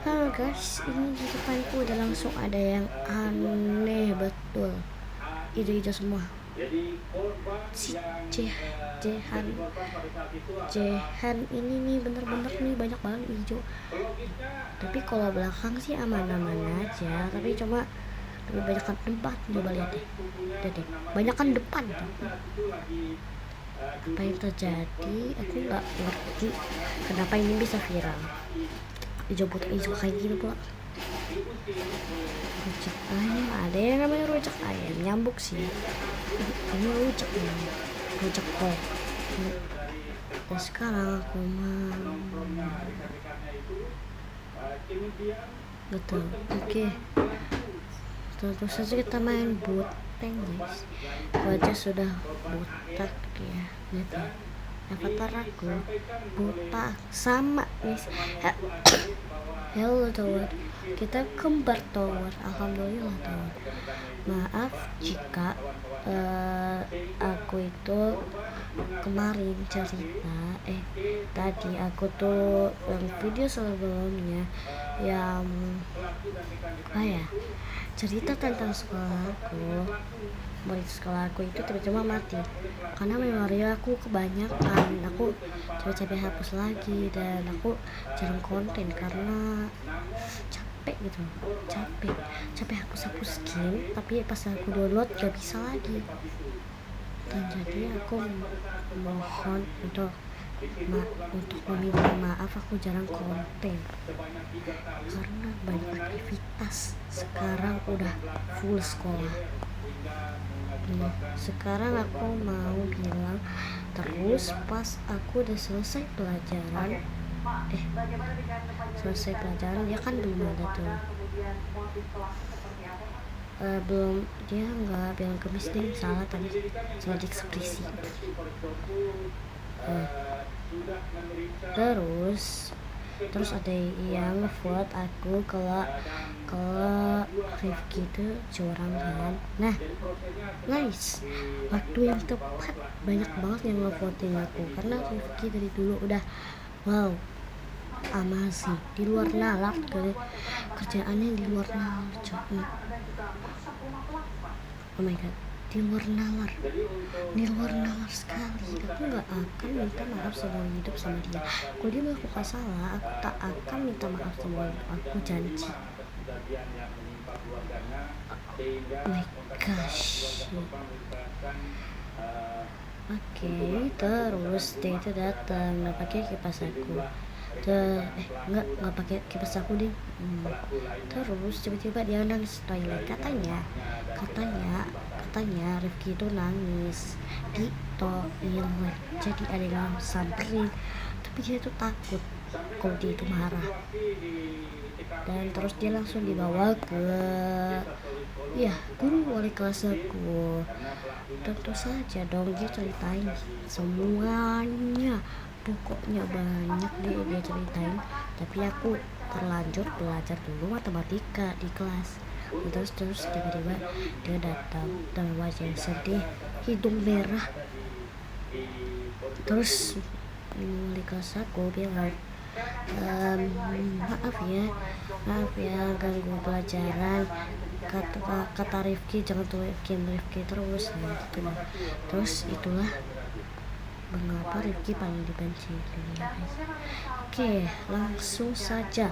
Halo guys, ini di depanku udah langsung ada yang aneh betul. Hijau-hijau semua. Si Jehan Jehan ini nih bener-bener nih banyak banget hijau. Tapi kalau belakang sih aman-aman aja. Tapi cuma lebih banyak kan depan. Coba lihat deh. Banyak kan depan. Apa yang terjadi? Aku nggak ngerti kenapa ini bisa viral. Hijau putih hijau kayak gini pula. Rujak ayam, ada yang namanya rujak ayam, nyambuk sih. Ini rujak nih, rujak kok. Dan sekarang aku mau betul, oke. Terus saja kita main buteng guys. Wajah sudah butak ya, gitu. Avatar aku buta sama guys. Hello Tower, kita kembar Tower, alhamdulillah Tower. Maaf jika aku itu kemarin cerita tadi aku tuh yang video sebelumnya yang cerita tentang sekolahku. Murid sekolah aku itu tiba-tiba mati karena memori aku kebanyakan. Aku coba-coba hapus lagi dan aku jarang konten karena capek gitu, capek hapus game. Tapi pas aku download gak bisa lagi, dan jadi aku mohon untuk meminta maaf. Aku jarang konten karena banyak aktivitas. Sekarang udah full sekolah. Sekarang aku mau bilang terus pas aku udah selesai pelajaran dia kan belum ada tuh belum, dia nggak bilang kemis deh, salah tadi, salah diekspresi. Terus ada yang vote aku kalau Rifki itu curang kan. Nah nice, waktu yang tepat, banyak banget yang ngevoting aku karena Rifki dari dulu udah wow amazing, di luar nalar, kerjaannya di luar nalar coba. Oh my god, di luar nalar sekali. Aku nggak akan minta maaf seumur hidup sama dia. Kalau dia melakukan salah, aku tak akan minta maaf seumur hidup, aku janji. Oh my gosh. Oke, terus dia itu datang nggak pakai kipas aku. Nggak pakai kipas aku deh. Terus tiba-tiba dia nangis toilet. Katanya Rifki itu nangis di toilet. Jadi ada yang samperin, tapi dia itu takut kalau dia itu marah. Dan terus dia langsung dibawa ke guru wali kelas aku. Tentu saja dong dia ceritain semuanya, pokoknya banyak dia ceritain. Tapi aku terlanjur belajar dulu matematika di kelas. Terus tiba-tiba dia datang dengan wajah sedih, hidung merah. Terus wali kelas aku bilang, maaf ya ganggu pelajaran. Kata Rifki jangan tulikin Rifki terus gitu. Terus itulah mengapa Rifki paling dibenci. Oke, langsung saja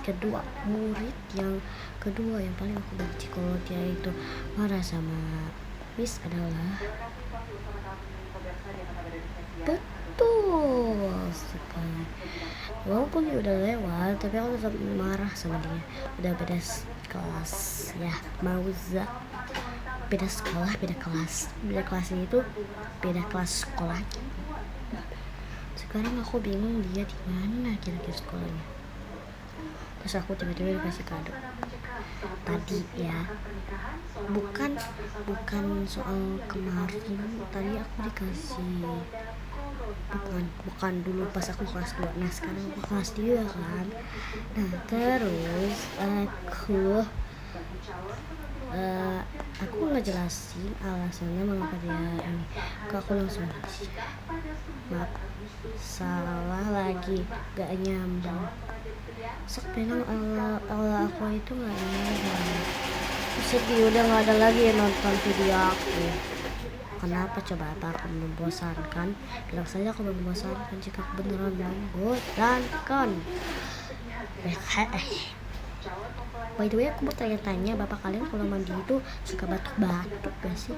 kedua murid yang kedua yang paling aku benci kalau dia itu marah sama Miss adalah betul sekali. Walaupun dia udah lewat, tapi aku tetap marah sama dia. Udah beda kelas ya, Mauza. Beda sekolah, beda kelas. Beda kelasnya itu beda kelas sekolah. Sekarang aku bingung dia di mana kira-kira sekolahnya. Terus aku tiba-tiba dikasih kado tadi ya, bukan soal kemarin. Tadi aku dikasih bukan dulu pas aku kelas 2. Nah sekarang aku kelas 3 kan. Nah terus aku Eh, aku ngejelasin alasannya mengapa dia ini. Kok aku langsung maaf, salah lagi, gak nyambung. Sok bilang Allah aku itu gak nyambung. Sedih, udah gak ada lagi yang nonton video aku. Kenapa coba, apa aku membosankan? Bilang saja aku membosankan jika aku beneran membosankan. By the way, aku mau tanya-tanya, bapak kalian kalau mandi itu suka batuk-batuk gak sih?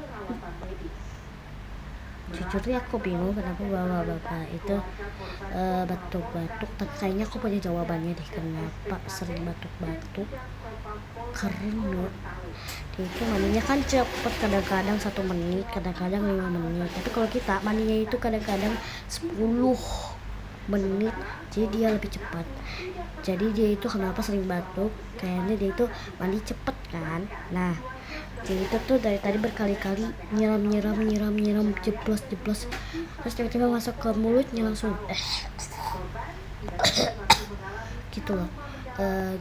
Jujur ya aku bingung kenapa bapak itu batuk-batuk. Tapi kayaknya aku punya jawabannya deh, kenapa sering batuk-batuk. Karena dia itu mandinya kan cepet, kadang-kadang 1 menit, kadang-kadang 5 menit. Tapi kalau kita mandinya itu kadang-kadang 10 menit, jadi dia lebih cepat. Jadi dia itu kenapa sering batuk, kayaknya dia itu mandi cepet kan. Nah, dia itu tuh dari tadi berkali-kali nyiram, jeblos, terus tiba-tiba masuk ke mulutnya langsung gitu loh.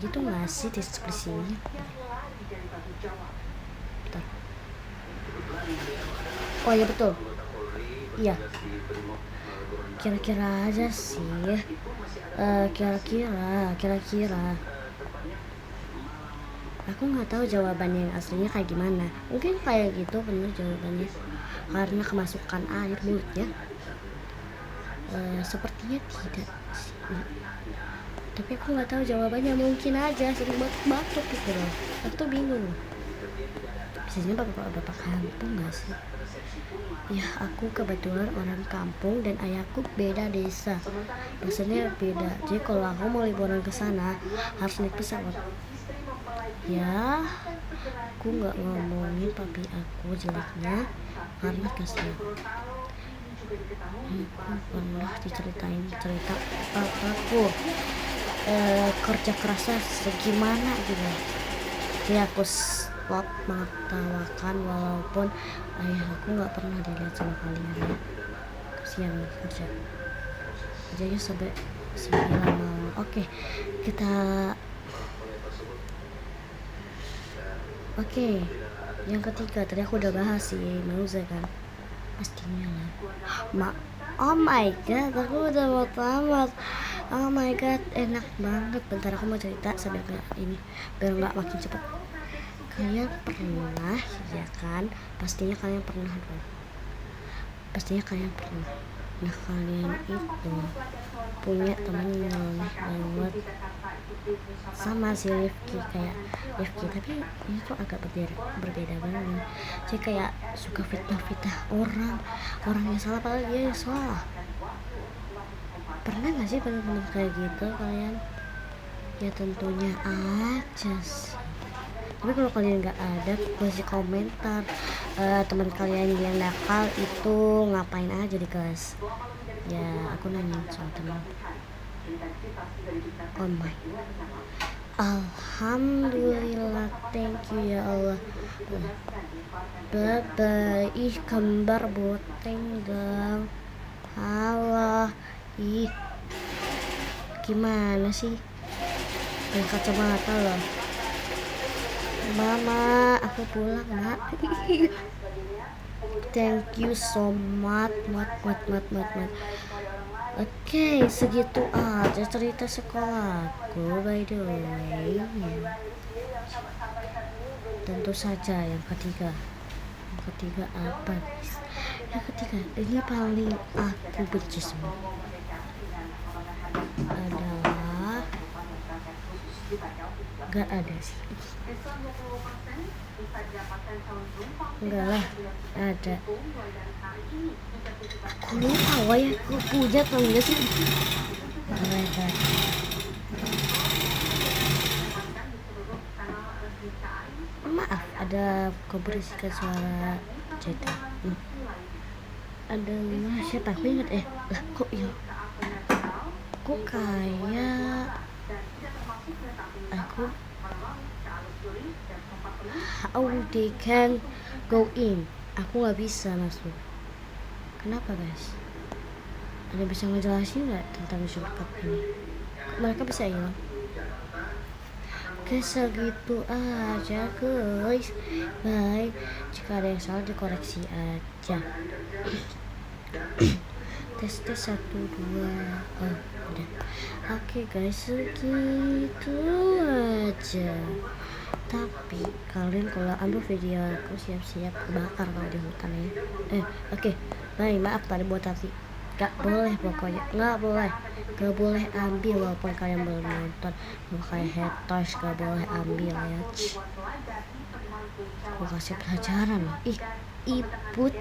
Gitu nggak sih ekspresinya? Bentar. Oh ya betul, iya, kira-kira aja sih. Kira-kira aku nggak tahu jawabannya yang aslinya kayak gimana. Mungkin kayak gitu bener jawabannya, karena kemasukan air mulutnya. Sepertinya tidak sih, tapi aku nggak tahu jawabannya. Mungkin aja sering batuk-batuk gitu loh. Aku tuh bingung, biasanya bapak kampung nggak sih? Ya, aku kebetulan orang kampung dan ayahku beda desa, maksudnya beda. Jadi kalau aku mau liburan ke sana harus naik pesawat. Ya, aku nggak ngomongin papi aku jeleknya karena kasihan. Aku pernah diceritain cerita papaku kerja kerasnya segimana gitu. Jadi aku stop mengetawakan, walaupun ayah aku nggak pernah dilihat sama kalian ya. Kasihan nih kerjanya sampai 9 malam. Oke, yang ketiga tadi aku udah bahas sih, Mauza kan, pastinya lah. Oh my god, aku udah mau tamat. Oh my god, enak banget. Bentar aku mau cerita sambil ini biar nggak makin cepet. Kalian pernah ya kan? Pastinya kalian pernah dong. Nah, kalian itu punya teman yang aneh banget sama si Rifki, tapi ini tuh agak berbeda banget. Jadi kayak suka fitnah orang yang salah padahal dia yang salah. Pernah gak sih teman-teman kayak gitu kalian? Ya tentunya aja sih. Tapi kalau kalian nggak ada, kasih komentar teman kalian yang nakal itu ngapain aja di kelas. Ya aku nanya soal teman. Oh my, alhamdulillah, thank you ya Allah. Bye bye. Ih, kembar boteng gang. Halah, ih, gimana sih? Pakai kacamata loh. Mama, aku pulang nak. Thank you so much. Oke, segitu aja cerita sekolahku, by the way. Tentu saja yang ketiga apa guys? Yang ketiga ini paling aku benci semua adalah gak ada sih. Enggak lah, ada. Aku lupa ya, aku punya tau gak sih? Maaf, ada keberisikan suara cerita. Ada siapa? Aku ingat lah kok ya? Kok kayak aku how they can go in, aku nggak bisa masuk. Kenapa guys? Ada bisa ngejelasin nggak tentang shortcut ini? Mereka bisa hilang. Oke, segitu aja guys. Bye. Jika ada yang salah dikoreksi aja. Tes satu dua. Oh, udah. Oke guys, segitu aja. Tapi kalian kalau ambil video aku siap-siap bakar kalau di hutan ya. Oke. Bye, maaf tadi buat tadi. Gak boleh pokoknya, gak boleh ambil walaupun kalian belum nonton. Mau kayak haters gak boleh ambil ya. Aku kasih pelajaran loh. Iput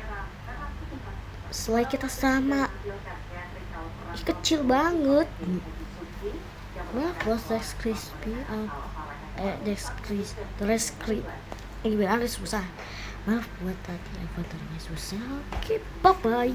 selai kita sama. Kecil banget. Maaf bos Dex Crispy. Dex Crispy. Ini bilang susah. Maaf buat tadi avatarnya susah. Oke, bye bye.